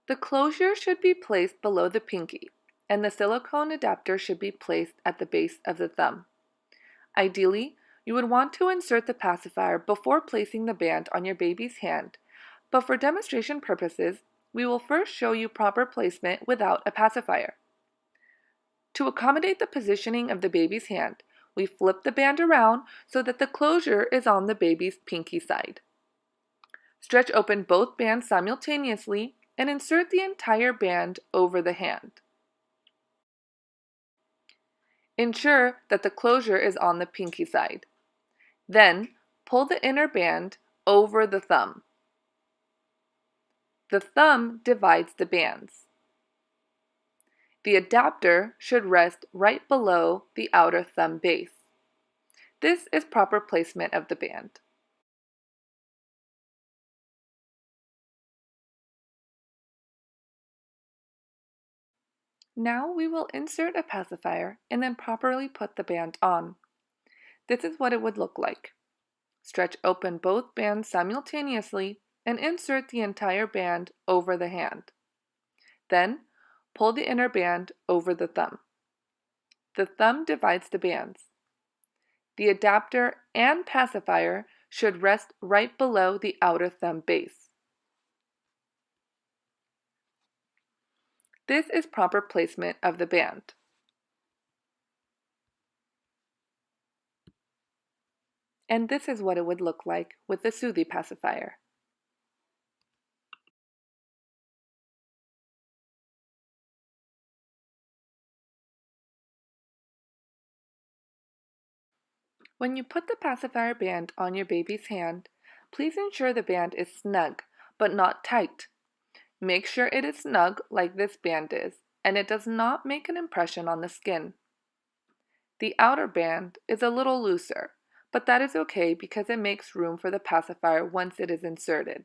The closure should be placed below the pinky, and the silicone adapter should be placed at the base of the thumb. Ideally, you would want to insert the pacifier before placing the band on your baby's hand, but for demonstration purposes, we will first show you proper placement without a pacifier. To accommodate the positioning of the baby's hand, we flip the band around so that the closure is on the baby's pinky side. Stretch open both bands simultaneously and insert the entire band over the hand. Ensure that the closure is on the pinky side. Then, pull the inner band over the thumb. The thumb divides the bands. The adapter should rest right below the outer thumb base. This is proper placement of the band. Now we will insert a pacifier and then properly put the band on. This is what it would look like. Stretch open both bands simultaneously and insert the entire band over the hand. Then, pull the inner band over the thumb. The thumb divides the bands. The adapter and pacifier should rest right below the outer thumb base. This is proper placement of the band. And this is what it would look like with the Soothie pacifier. When you put the pacifier band on your baby's hand, please ensure the band is snug, but not tight. Make sure it is snug like this band is, and it does not make an impression on the skin. The outer band is a little looser, but that is okay because it makes room for the pacifier once it is inserted.